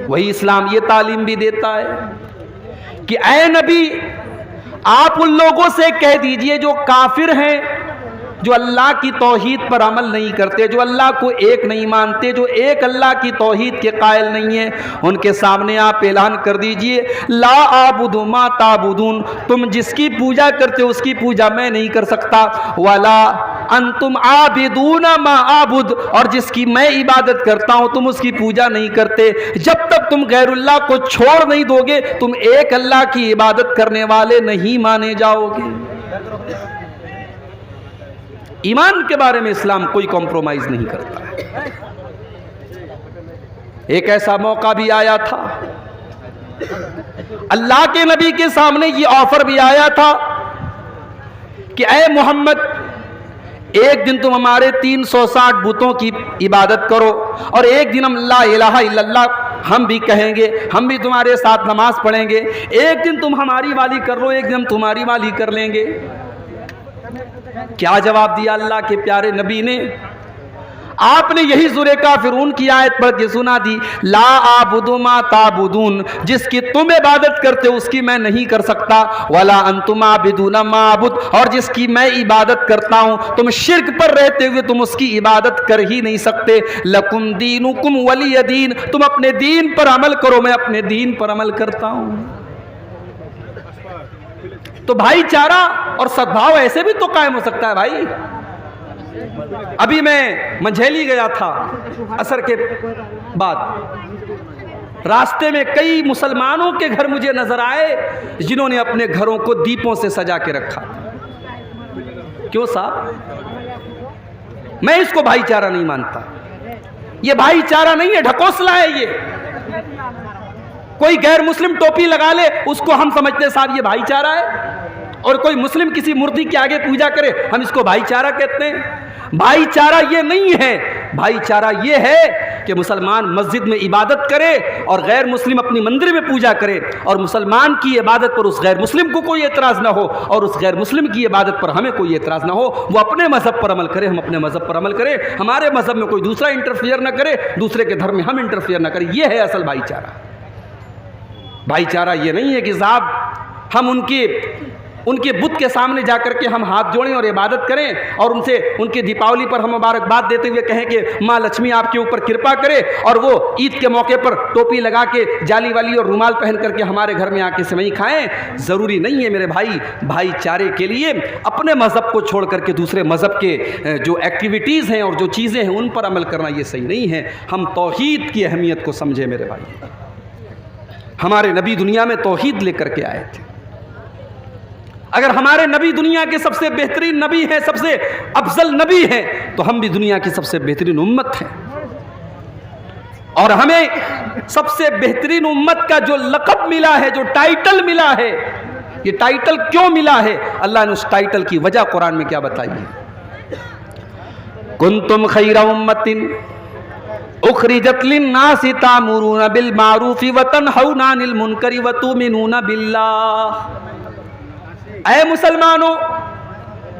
वही इस्लाम ये तालीम भी देता है कि ऐ नबी, आप उन लोगों से कह दीजिए जो काफिर हैं, जो अल्लाह की तौहीद पर अमल नहीं करते, जो अल्लाह को एक नहीं मानते, जो एक अल्लाह की तौहीद के कायल नहीं है, उनके सामने आप ऐलान कर दीजिए ला आबुदु मा ताबुदून, तुम जिसकी पूजा करते हो उसकी पूजा मैं नहीं कर सकता, वला अंतुम आबिदूना मा आबुद, और जिसकी मैं इबादत करता हूं तुम उसकी पूजा नहीं करते। जब तक तुम गैरुल्लाह को छोड़ नहीं दोगे तुम एक अल्लाह की इबादत करने वाले नहीं माने जाओगे। ईमान के बारे में इस्लाम कोई कॉम्प्रोमाइज नहीं करता है। एक ऐसा मौका भी आया था, अल्लाह के नबी के सामने ये ऑफर भी आया था कि ऐ मोहम्मद, एक दिन तुम हमारे 360 बुतों की इबादत करो और एक दिन हम ला इलाहा इल्लल्लाह हम भी कहेंगे, हम भी तुम्हारे साथ नमाज पढ़ेंगे। एक दिन तुम हमारी वाली कर लो, एक दिन हम तुम्हारी वाली कर लेंगे। क्या जवाब दिया अल्लाह के प्यारे नबी ने? आपने यही सूरे काफिरून की आयत पढ़ के सुना दी, ला आबुदु मा ताबुदून, जिसकी तुम इबादत करते हो उसकी मैं नहीं कर सकता, वला अंतुम आबिदूना मा आबुद, और जिसकी मैं इबादत करता हूं तुम शिर्क पर रहते हुए तुम उसकी इबादत कर ही नहीं सकते। लकुम दीनुकुम वलिय दीन, तुम अपने दीन पर अमल करो, मैं अपने दीन पर अमल करता हूं। तो भाईचारा और सद्भाव ऐसे भी तो कायम हो सकता है भाई। अभी मैं मंझेली गया था असर के बाद, रास्ते में कई मुसलमानों के घर मुझे नजर आए जिन्होंने अपने घरों को दीपों से सजा के रखा। क्यों साहब? मैं इसको भाईचारा नहीं मानता। ये भाईचारा नहीं है, ढकोसला है ये। कोई गैर मुस्लिम टोपी लगा ले उसको हम समझते हैं साहब ये भाईचारा है, और कोई मुस्लिम किसी मूर्ति के आगे पूजा करे हम इसको भाईचारा कहते हैं। भाईचारा ये नहीं है, भाईचारा ये है कि मुसलमान मस्जिद में इबादत करे और गैर मुस्लिम अपनी मंदिर में पूजा करे, और मुसलमान की इबादत पर उस गैर मुस्लिम को कोई एतराज़ ना हो और उस गैर मुस्लिम की इबादत पर हमें कोई एतराज़ ना हो। वो अपने मज़हब पर अमल करे, हम अपने मज़हब पर अमल करें, हमारे मज़हब में कोई दूसरा इंटरफियर ना करे, दूसरे के धर्म में हम इंटरफियर ना करें। ये है असल भाईचारा। भाईचारा ये नहीं है कि साहब हम उनके बुत के सामने जाकर के हम हाथ जोड़ें और इबादत करें और उनसे उनके दीपावली पर हम मुबारकबाद देते हुए कहें कि माँ लक्ष्मी आपके ऊपर कृपा करे, और वो ईद के मौके पर टोपी लगा के जाली वाली और रुमाल पहन करके हमारे घर में आके सेवई खाएं। ज़रूरी नहीं है मेरे भाई। भाईचारे के लिए अपने मज़हब को छोड़ करके दूसरे मज़हब के जो एक्टिविटीज़ हैं और जो चीज़ें हैं उन पर अमल करना ये सही नहीं है। हम तौहीद की अहमियत को समझें मेरे भाई। हमारे नबी दुनिया में तौहीद लेकर के आए थे। अगर हमारे नबी दुनिया के सबसे बेहतरीन नबी हैं, सबसे अफजल नबी हैं, तो हम भी दुनिया की सबसे बेहतरीन उम्मत हैं। और हमें सबसे बेहतरीन उम्मत का जो लक़ब मिला है, जो टाइटल मिला है, ये टाइटल क्यों मिला है? अल्लाह ने उस टाइटल की वजह कुरान में क्या बताई है? कुंतुम खैरा उम्मतिन उखरिजत लिन्नासि तामुरूना बिल मारूफि व तनहौना अनिल मुनकरि व तुमिनूना बिल्लाह। ऐ मुसलमानों,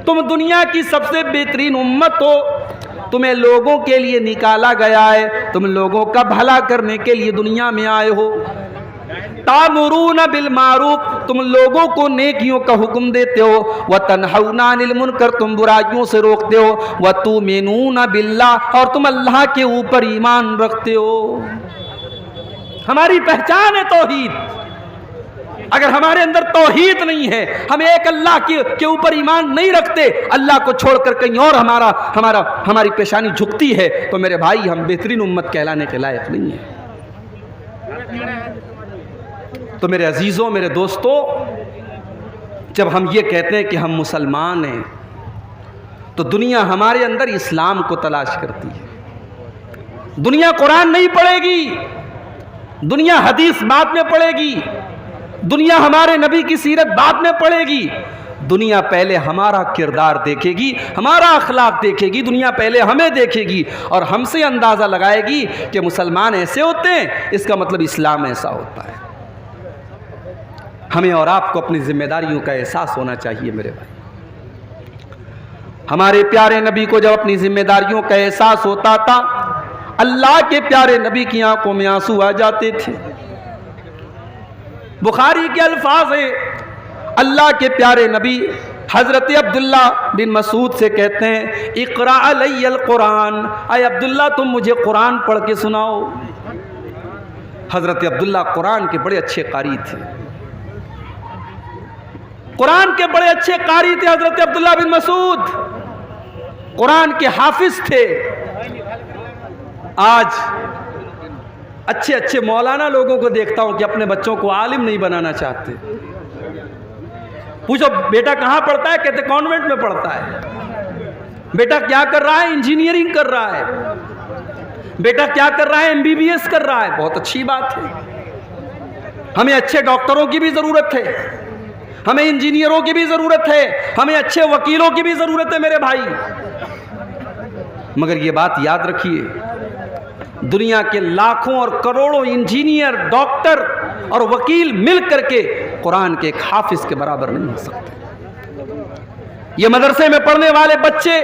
तुम दुनिया की सबसे बेहतरीन उम्मत हो, तुम्हें लोगों के लिए निकाला गया है, तुम लोगों का भला करने के लिए दुनिया में आए हो। तामुरूना बिल मारूफ, तुम लोगों को नेकियों का हुक्म देते हो, व तनहौना अनिल मुनकर, तुम बुराइयों से रोकते हो, व तुमिनूना बिल्लाह, और तुम अल्लाह के ऊपर ईमान रखते हो। हमारी पहचान है तौहीद। अगर हमारे अंदर तौहीद नहीं है, हम एक अल्लाह के ऊपर ईमान नहीं रखते, अल्लाह को छोड़कर कहीं और हमारी पेशानी झुकती है, तो मेरे भाई हम बेहतरीन उम्मत कहलाने के लायक नहीं है। तो मेरे अजीज़ों, मेरे दोस्तों, जब हम ये कहते हैं कि हम मुसलमान हैं, तो दुनिया हमारे अंदर इस्लाम को तलाश करती है। दुनिया कुरान नहीं पढ़ेगी, दुनिया हदीस बाद में पढ़ेगी, दुनिया हमारे नबी की सीरत बाद में पढ़ेगी। दुनिया पहले हमारा किरदार देखेगी, हमारा अखलाक देखेगी, दुनिया पहले हमें देखेगी और हमसे अंदाज़ा लगाएगी कि मुसलमान ऐसे होते हैं, इसका मतलब इस्लाम ऐसा होता है। हमें और आपको अपनी जिम्मेदारियों का एहसास होना चाहिए मेरे भाई। हमारे प्यारे नबी को जब अपनी जिम्मेदारियों का एहसास होता था, अल्लाह के प्यारे नबी की आंखों में आंसू आ जाते थे। बुखारी के अल्फाज है, अल्लाह के प्यारे नबी हज़रत अब्दुल्ला बिन मसूद से कहते हैं, इक़रा अलैयल कुरान, अय अब्दुल्ला तुम मुझे कुरान पढ़ के सुनाओ। हज़रत अब्दुल्ला कुरान के बड़े अच्छे कारी थे, कुरान के बड़े अच्छे कारी थे हज़रत अब्दुल्ला बिन मसूद, कुरान के हाफिज थे। आज अच्छे अच्छे मौलाना लोगों को देखता हूं कि अपने बच्चों को आलिम नहीं बनाना चाहते। पूछो बेटा कहाँ पढ़ता है, कहते कॉन्वेंट में पढ़ता है। बेटा क्या कर रहा है, इंजीनियरिंग कर रहा है। बेटा क्या कर रहा है, एमबीबीएस कर रहा है। बहुत अच्छी बात है, हमें अच्छे डॉक्टरों की भी ज़रूरत है, हमें इंजीनियरों की भी ज़रूरत है, हमें अच्छे वकीलों की भी ज़रूरत है मेरे भाई। मगर ये बात याद रखिए, दुनिया के लाखों और करोड़ों इंजीनियर, डॉक्टर और वकील मिल करके कुरान के एक हाफिज के बराबर नहीं हो सकते। ये मदरसे में पढ़ने वाले बच्चे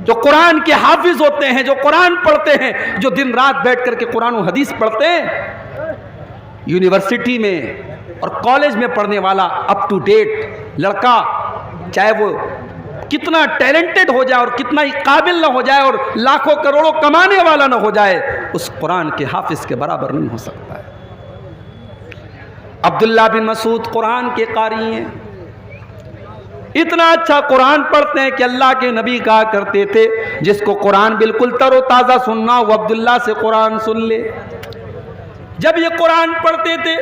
जो कुरान के हाफिज होते हैं, जो कुरान पढ़ते हैं, जो दिन रात बैठ करके कुरान और हदीस पढ़ते हैं, यूनिवर्सिटी में और कॉलेज में पढ़ने वाला अप टू डेट लड़का, चाहे वो कितना टैलेंटेड हो जाए और कितना ही काबिल ना हो जाए और लाखों करोड़ों कमाने वाला ना हो जाए, उस कुरान के हाफिज के बराबर नहीं हो सकता है। अब्दुल्ला बिन मसूद कुरान के कारी हैं, इतना अच्छा कुरान पढ़ते हैं कि अल्लाह के नबी कहा करते थे, जिसको कुरान बिल्कुल तरोताज़ा सुनना वो अब्दुल्ला से कुरान सुन ले। जब ये कुरान पढ़ते थे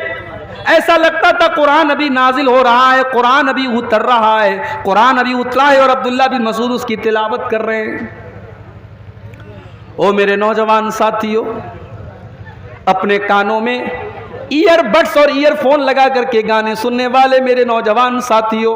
ऐसा लगता था कुरान अभी नाजिल हो रहा है, कुरान अभी उतर रहा है, कुरान अभी उतरा है और अब्दुल्ला बिन मसूद उसकी तिलावत कर रहे हैं। ओ मेरे नौजवान साथियों, अपने कानों में ईयरबड्स और ईयरफोन लगा करके गाने सुनने वाले मेरे नौजवान साथियों,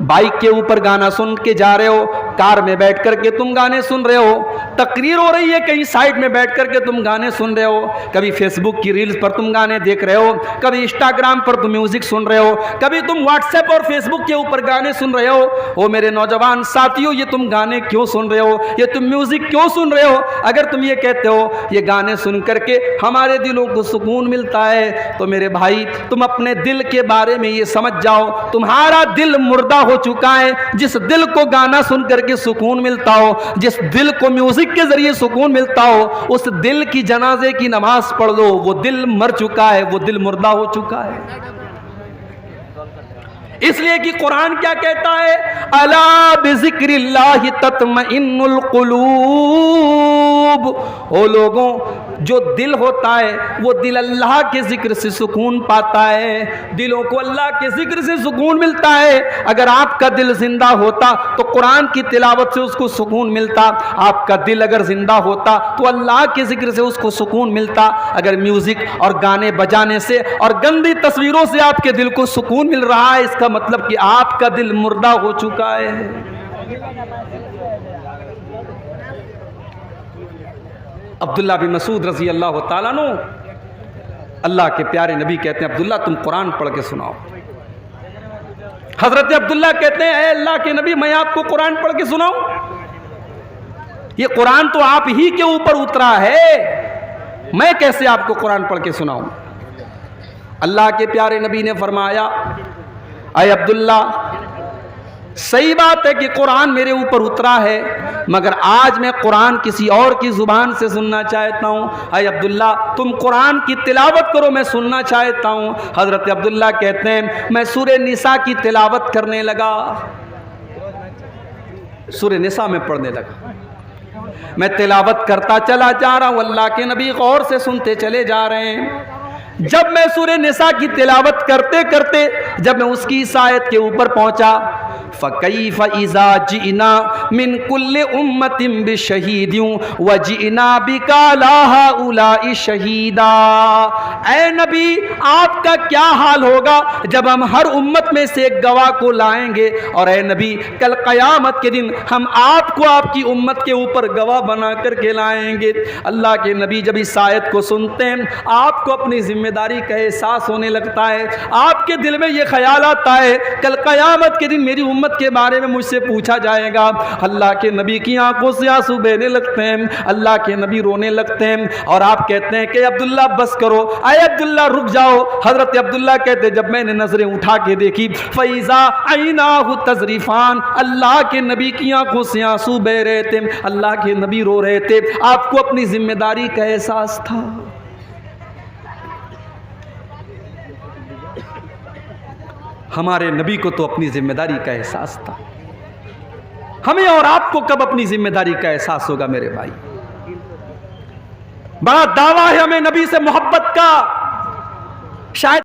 बाइक के ऊपर गाना सुन के जा रहे हो, कार में बैठ करके तुम गाने सुन रहे हो, तकरीर हो रही है कहीं साइड में बैठ करके तुम गाने सुन रहे हो, कभी फेसबुक की रील्स पर तुम गाने देख रहे हो, कभी इंस्टाग्राम पर तुम म्यूजिक सुन रहे हो, कभी तुम व्हाट्सएप और फेसबुक के ऊपर गाने सुन रहे हो। ओ मेरे नौजवान साथियों, ये तुम गाने क्यों सुन रहे हो, ये तुम म्यूजिक क्यों सुन रहे हो? अगर तुम ये कहते हो ये गाने सुन करके हमारे दिलों को सुकून मिलता है, तो मेरे भाई तुम अपने दिल के बारे में ये समझ जाओ, तुम्हारा दिल मुर्दा हो चुका है। जिस दिल को गाना सुन करके सुकून मिलता हो, जिस दिल को म्यूजिक के जरिए सुकून मिलता हो, उस दिल की जनाजे की नमाज पढ़ लो, वो दिल मर चुका है, वो दिल मुर्दा हो चुका है। इसलिए कि कुरान क्या कहता है, अला बिज़िक्रिल्लाहि तत्मइन्नुल कुलूब। ओ लोगों, जो दिल होता है वो दिल अल्लाह के जिक्र से सुकून पाता है, दिलों को अल्लाह के जिक्र से सुकून मिलता है। अगर आपका दिल जिंदा होता तो कुरान की तिलावत से उसको सुकून मिलता, आपका दिल अगर जिंदा होता तो अल्लाह के जिक्र से उसको सुकून मिलता। अगर म्यूजिक और गाने बजाने से और गंदी तस्वीरों से आपके दिल को सुकून मिल रहा है, इसका मतलब कि आपका दिल मुर्दा हो चुका है। अब्दुल्ला बिन मसूद रजी अल्लाह ताला अन्हु, अल्लाह के प्यारे नबी कहते हैं, अब्दुल्ला तुम कुरान पढ़ के सुनाओ। हजरत अब्दुल्ला कहते हैं, अल्लाह के नबी मैं आपको कुरान पढ़ के सुनाऊं? ये कुरान तो आप ही के ऊपर उतरा है, मैं कैसे आपको कुरान पढ़ के सुनाऊं? अल्लाह के प्यारे नबी ने फरमाया, अय अब्दुल्ला, सही बात है कि कुरान मेरे ऊपर उतरा है, मगर आज मैं कुरान किसी और की जुबान से सुनना चाहता हूँ। अय अब्दुल्ला, तुम कुरान की तिलावत करो, मैं सुनना चाहता हूँ। हजरत अब्दुल्ला कहते हैं, मैं सूरे निसा की तिलावत करने लगा, सूरे निसा में पढ़ने लगा, मैं तिलावत करता चला जा रहा हूँ, अल्लाह के नबी गौर से सुनते चले जा रहे हैं। जब मैं सूरे निसा की तिलावत करते करते जब मैं उसकी इस आयत के ऊपर पहुंचा, फ़कैफ़ इज़ा जिना मिन कुल्लि उम्मतिन बिशहीदिन व जिना बिका ला हाउलाई शहीदा। ऐ नबी, आपका क्या हाल होगा जब हम हर उम्मत में से एक गवाह को लाएंगे, और ऐ नबी कल क़यामत के दिन हम आपको आपकी उम्मत के ऊपर गवाह बना करके लाएंगे। अल्लाह के नबी जब इस आयत को सुनते हैं, आपको अपनी जिम्मेदारी का एहसास होने लगता है, आपके दिल में ये ख्याल आता है कल क़यामत के दिन मेरी उम्मत के बारे में मुझसे पूछा जाएगा, अल्लाह के नबी की आंखों से आंसू बहने लगते हैं, अल्लाह के नबी रोने लगते हैं, और आप कहते हैं कि अब्दुल्ला बस करो, अरे अब्दुल्ला रुक जाओ। हजरत अब्दुल्ला कहते जब मैंने नजरें उठा के देखी, फैज़ा आइनाहु तज़रीफान, अल्लाह के नबी की आंखों से आंसू बह रहे थे, अल्लाह के नबी रो रहे थे। आपको अपनी जिम्मेदारी का एहसास था। हमारे नबी को तो अपनी जिम्मेदारी का एहसास था। हमें और आपको कब अपनी जिम्मेदारी का एहसास होगा मेरे भाई? बड़ा दावा है हमें नबी से मोहब्बत का, शायद